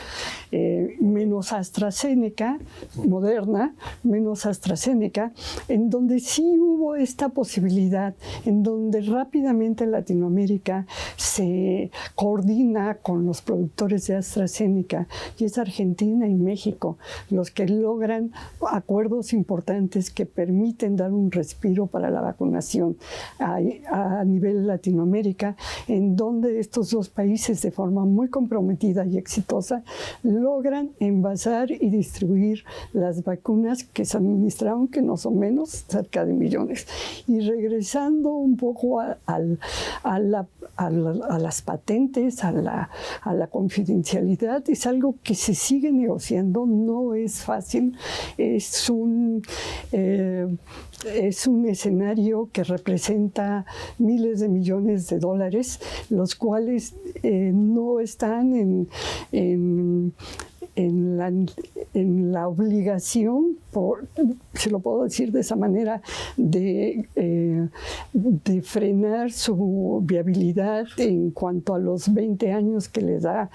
menos AstraZeneca, Moderna, menos AstraZeneca, en donde sí hubo esta posibilidad, en donde rápidamente Latinoamérica se coordina con los productores de AstraZeneca, y es Argentina y México los que logran acuerdos importantes que permiten dar un respiro para la vacunación a nivel Latinoamérica, en donde estos dos países de forma muy comprometida y exitosa logran envasar y distribuir las vacunas que se administraron, que no son menos, cerca de millones. Y regresando un poco a las patentes, a la confidencialidad, es algo que se sigue negociando, no es fácil, es un escenario que representa miles de millones de dólares, los cuales no están en la obligación, si lo puedo decir de esa manera, de frenar su viabilidad en cuanto a los 20 años que le da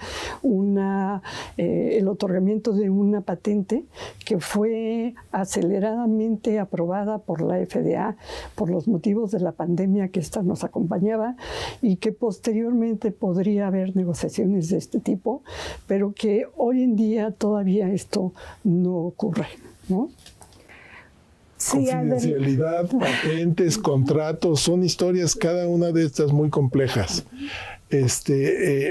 el otorgamiento de una patente que fue aceleradamente aprobada por la FDA por los motivos de la pandemia que esta nos acompañaba, y que posteriormente podría haber negociaciones de este tipo, pero que hoy en día todavía esto no ocurre, ¿no? Sí, confidencialidad, patentes, contratos, son historias, cada una de estas muy complejas.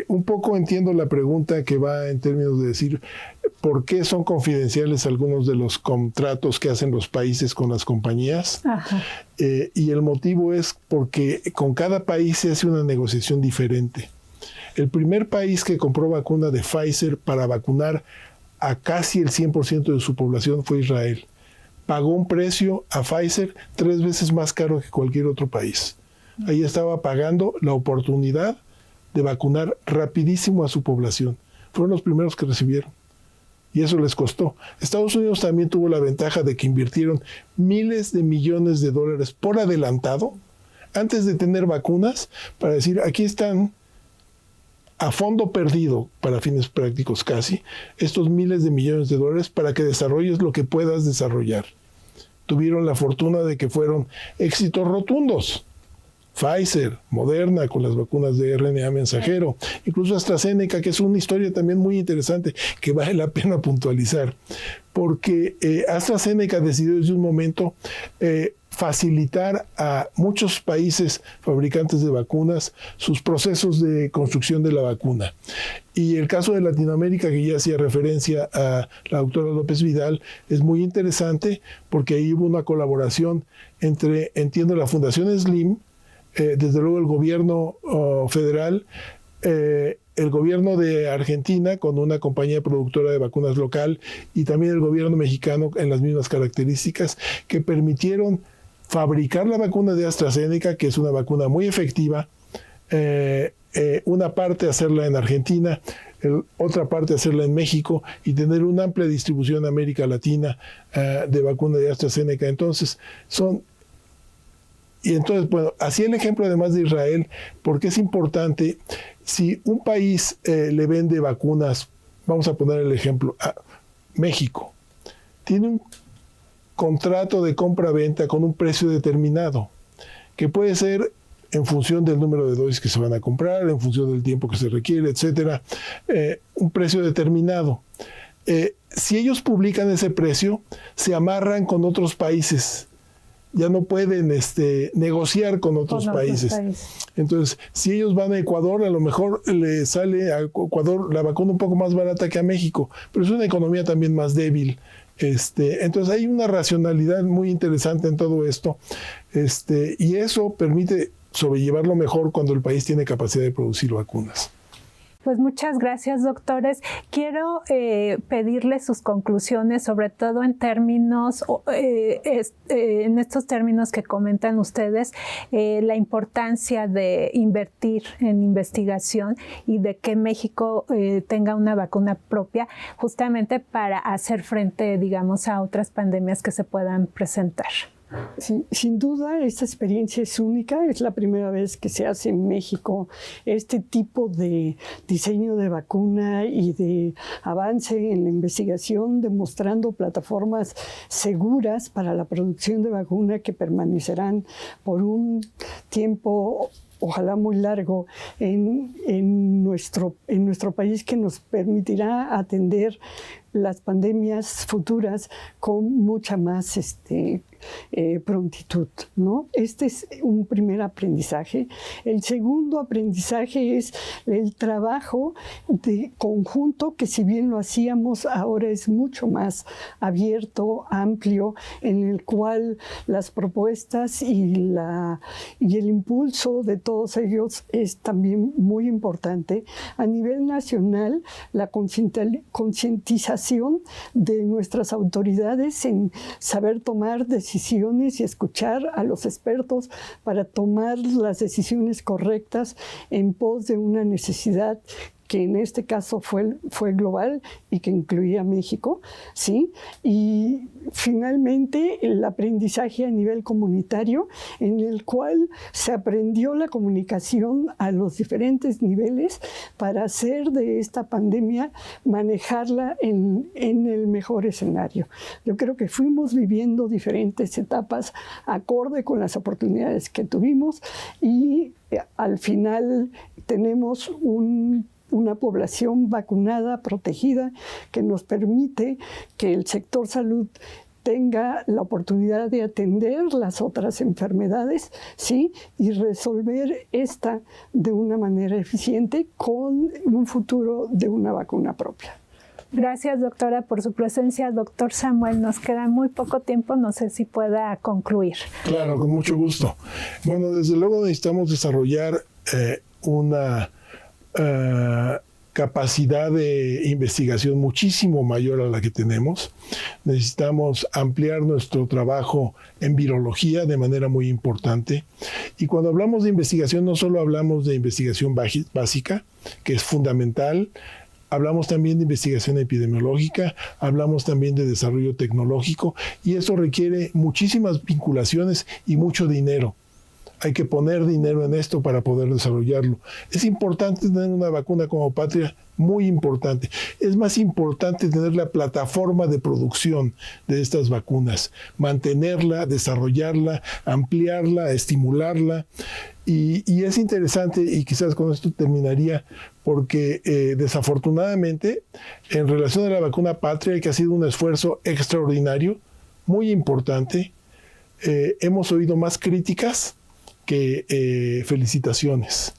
Un poco entiendo la pregunta que va en términos de decir por qué son confidenciales algunos de los contratos que hacen los países con las compañías. Y el motivo es porque con cada país se hace una negociación diferente. El primer país que compró vacuna de Pfizer para vacunar a casi el 100% de su población fue Israel. Pagó un precio a Pfizer 3 veces más caro que cualquier otro país. Ahí estaba pagando la oportunidad de vacunar rapidísimo a su población. Fueron los primeros que recibieron. Y eso les costó. Estados Unidos también tuvo la ventaja de que invirtieron miles de millones de dólares por adelantado, antes de tener vacunas, para decir, aquí están a fondo perdido, para fines prácticos casi, estos miles de millones de dólares para que desarrolles lo que puedas desarrollar. Tuvieron la fortuna de que fueron éxitos rotundos. Pfizer, Moderna con las vacunas de RNA mensajero, incluso AstraZeneca, que es una historia también muy interesante que vale la pena puntualizar, porque AstraZeneca decidió desde un momento facilitar a muchos países fabricantes de vacunas sus procesos de construcción de la vacuna. Y el caso de Latinoamérica, que ya hacía referencia a la doctora López Vidal, es muy interesante porque ahí hubo una colaboración entre, entiendo, la Fundación Slim, desde luego el gobierno federal, el gobierno de Argentina con una compañía productora de vacunas local y también el gobierno mexicano en las mismas características que permitieron fabricar la vacuna de AstraZeneca, que es una vacuna muy efectiva, una parte hacerla en Argentina, otra parte hacerla en México y tener una amplia distribución en América Latina de vacuna de AstraZeneca. Entonces, bueno, así el ejemplo además de Israel, porque es importante, si un país le vende vacunas, vamos a poner el ejemplo, a México, tiene un contrato de compra-venta con un precio determinado, que puede ser en función del número de dosis que se van a comprar, en función del tiempo que se requiere, etcétera, un precio determinado. Si ellos publican ese precio, se amarran con otros países. Ya no pueden negociar con otros países. Entonces, si ellos van a Ecuador, a lo mejor le sale a Ecuador la vacuna un poco más barata que a México, pero es una economía también más débil. Entonces hay una racionalidad muy interesante en todo esto, y eso permite sobrellevarlo mejor cuando el país tiene capacidad de producir vacunas. Pues muchas gracias, doctores. Quiero pedirles sus conclusiones, sobre todo en términos, en estos términos que comentan ustedes, la importancia de invertir en investigación y de que México tenga una vacuna propia, justamente para hacer frente, digamos, a otras pandemias que se puedan presentar. Sí, sin duda, esta experiencia es única. Es la primera vez que se hace en México este tipo de diseño de vacuna y de avance en la investigación, demostrando plataformas seguras para la producción de vacuna que permanecerán por un tiempo, ojalá muy largo, en nuestro país, que nos permitirá atender las pandemias futuras con mucha más prontitud, ¿no? Este es un primer aprendizaje. El segundo aprendizaje es el trabajo de conjunto, que si bien lo hacíamos, ahora es mucho más abierto, amplio, en el cual las propuestas y el impulso de todos ellos es también muy importante. A nivel nacional, la concientización de nuestras autoridades en saber tomar decisiones y escuchar a los expertos para tomar las decisiones correctas en pos de una necesidad que en este caso fue global y que incluía a México, ¿sí? Y finalmente el aprendizaje a nivel comunitario, en el cual se aprendió la comunicación a los diferentes niveles para hacer de esta pandemia, manejarla en el mejor escenario. Yo creo que fuimos viviendo diferentes etapas acorde con las oportunidades que tuvimos y al final tenemos una población vacunada, protegida, que nos permite que el sector salud tenga la oportunidad de atender las otras enfermedades, ¿sí? Y resolver esta de una manera eficiente con un futuro de una vacuna propia. Gracias, doctora, por su presencia. Doctor Samuel, nos queda muy poco tiempo, no sé si pueda concluir. Claro, con mucho gusto. Bueno, desde luego necesitamos desarrollar una capacidad de investigación muchísimo mayor a la que tenemos. Necesitamos ampliar nuestro trabajo en virología de manera muy importante. Y cuando hablamos de investigación, no solo hablamos de investigación básica, que es fundamental, hablamos también de investigación epidemiológica, hablamos también de desarrollo tecnológico, y eso requiere muchísimas vinculaciones y mucho dinero. hay que poner dinero en esto para poder desarrollarlo. Es importante tener una vacuna como Patria, muy importante. Es más importante tener la plataforma de producción de estas vacunas, mantenerla, desarrollarla, ampliarla, estimularla. Y es interesante, y quizás con esto terminaría, porque desafortunadamente, en relación a la vacuna Patria, que ha sido un esfuerzo extraordinario, muy importante, hemos oído más críticas que felicitaciones.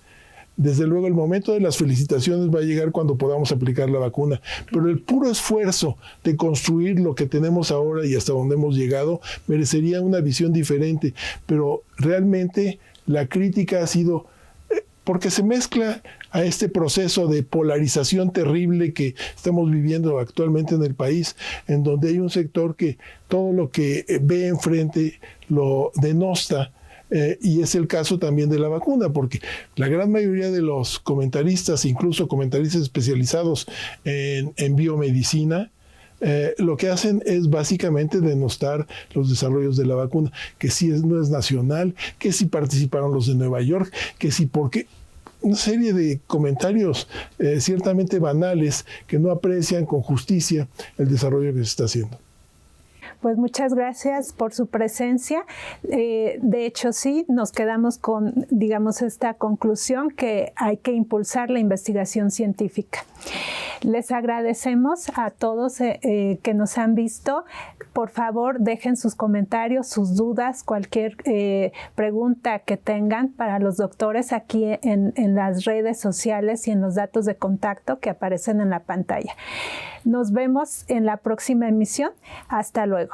Desde luego el momento de las felicitaciones va a llegar cuando podamos aplicar la vacuna, pero el puro esfuerzo de construir lo que tenemos ahora y hasta donde hemos llegado merecería una visión diferente, pero realmente la crítica ha sido porque se mezcla a este proceso de polarización terrible que estamos viviendo actualmente en el país, en donde hay un sector que todo lo que ve enfrente lo denosta. Y es el caso también de la vacuna, porque la gran mayoría de los comentaristas, incluso comentaristas especializados en biomedicina, lo que hacen es básicamente denostar los desarrollos de la vacuna, que si no es nacional, que si participaron los de Nueva York, que si porque una serie de comentarios ciertamente banales que no aprecian con justicia el desarrollo que se está haciendo. Pues muchas gracias por su presencia. De hecho, sí, nos quedamos con, digamos, esta conclusión que hay que impulsar la investigación científica. Les agradecemos a todos que nos han visto. Por favor, dejen sus comentarios, sus dudas, cualquier pregunta que tengan para los doctores aquí en las redes sociales y en los datos de contacto que aparecen en la pantalla. Nos vemos en la próxima emisión. Hasta luego.